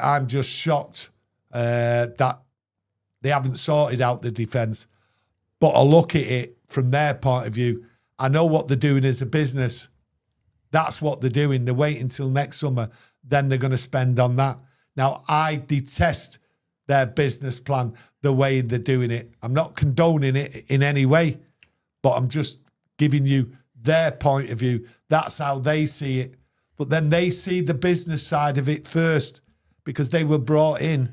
I'm just shocked that they haven't sorted out the defence. But I look at it from their point of view. I know what they're doing as a business. That's what they're doing. They're waiting until next summer. Then they're going to spend on that. Now, I detest their business plan, the way they're doing it. I'm not condoning it in any way, but I'm just giving you their point of view. That's how they see it. But then they see the business side of it first, because they were brought in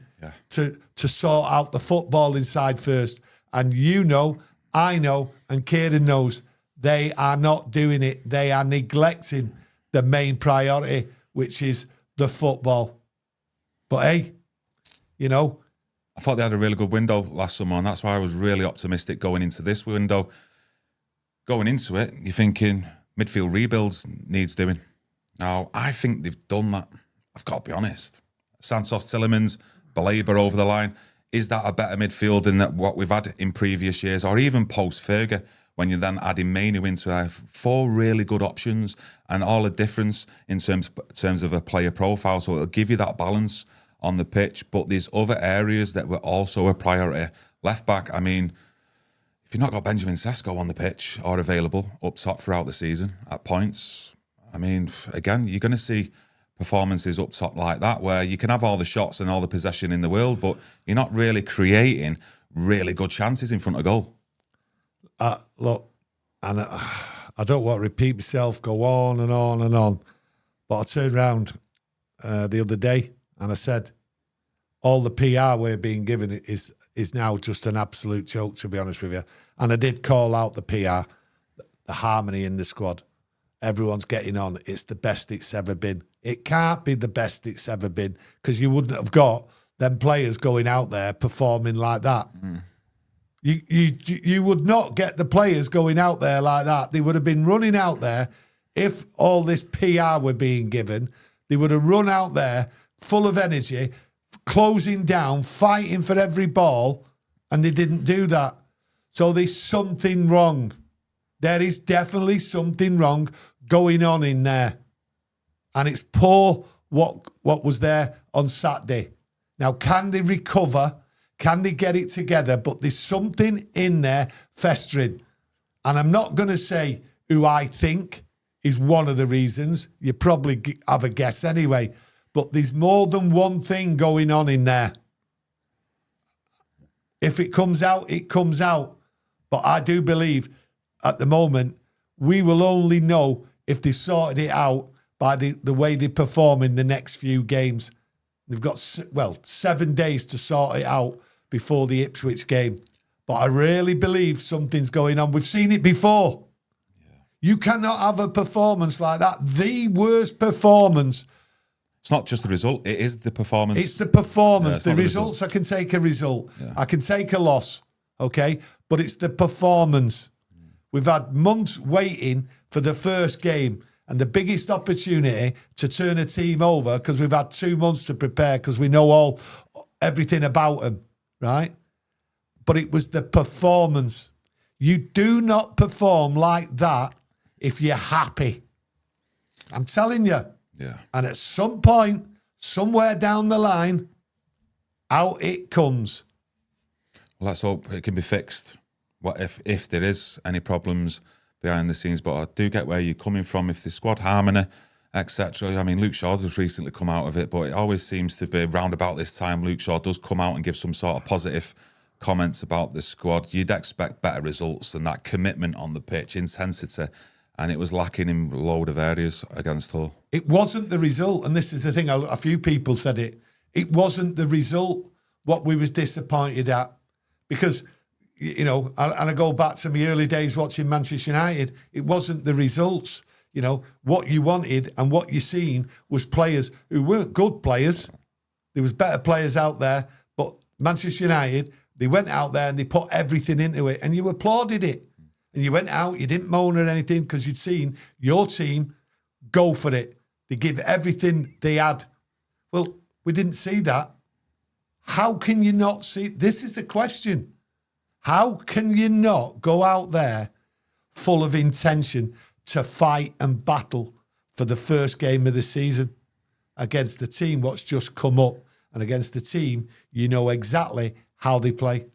to sort out the footballing side first. And you know, I know, and Kieron knows, they are not doing it. They are neglecting the main priority, which is the football. But hey, you know, I thought they had a really good window last summer, and that's why I was really optimistic going into this window. Going into it, you're thinking midfield rebuilds needs doing. Now, I think they've done that. I've got to be honest. Santos, Tillemans, Baleba over the line. Is that a better midfield than what we've had in previous years, or even post-Fergie, when you're then adding Manu into 4 really good options and all the difference in terms of a player profile? So it'll give you that balance on the pitch. But there's other areas that were also a priority. Left back, I mean, if you've not got Benjamin Sesko on the pitch or available up top throughout the season at points, I mean, again, you're going to see performances up top like that, where you can have all the shots and all the possession in the world, but you're not really creating really good chances in front of goal. Look, and I don't want to repeat myself, go on and on and on, but I turned around the other day and I said, all the PR we're being given is now just an absolute joke, to be honest with you. And I did call out the PR, the harmony in the squad. Everyone's getting on. It's the best it's ever been. It can't be the best it's ever been, because you wouldn't have got them players going out there performing like that. Mm. You would not get the players going out there like that. They would have been running out there. If all this PR were being given, they would have run out there full of energy, closing down, fighting for every ball, and they didn't do that. So there's something wrong. There is definitely something wrong going on in there. And it's poor what was there on Saturday. Now, can they recover? Can they get it together? But there's something in there festering. And I'm not going to say who I think is one of the reasons. You probably have a guess anyway. But there's more than one thing going on in there. If it comes out, it comes out. But I do believe at the moment, we will only know if they sorted it out by the way they perform in the next few games. They've got, 7 days to sort it out before the Ipswich game. But I really believe something's going on. We've seen it before. Yeah. You cannot have a performance like that. The worst performance. It's not just the result. It is the performance. It's the performance. The results, I can take a result. Yeah. I can take a loss, okay? But it's the performance. We've had months waiting for the first game and the biggest opportunity to turn a team over, because we've had 2 months to prepare, because we know everything about them, right? But it was the performance. You do not perform like that if you're happy. I'm telling you. Yeah. And at some point, somewhere down the line, out it comes. Well, let's hope it can be fixed. What if there is any problems behind the scenes? But I do get where you're coming from. If the squad harmony, etc. I mean, Luke Shaw has recently come out of it, but it always seems to be round about this time Luke Shaw does come out and give some sort of positive comments about the squad. You'd expect better results than that commitment on the pitch, intensity, and it was lacking in a load of areas against Hull. It wasn't the result, and this is the thing, a few people said it. It wasn't the result what we was disappointed at, because, you know, and I go back to my early days watching Manchester United, it wasn't the results. You know, what you wanted and what you seen was players who weren't good players. There was better players out there, but Manchester United, they went out there and they put everything into it, and you applauded it. And you went out, you didn't moan or anything, because you'd seen your team go for it. They give everything they had. Well, we didn't see that. How can you not see? This is the question. How can you not go out there full of intention to fight and battle for the first game of the season against the team what's just come up and against the team, you know exactly how they play.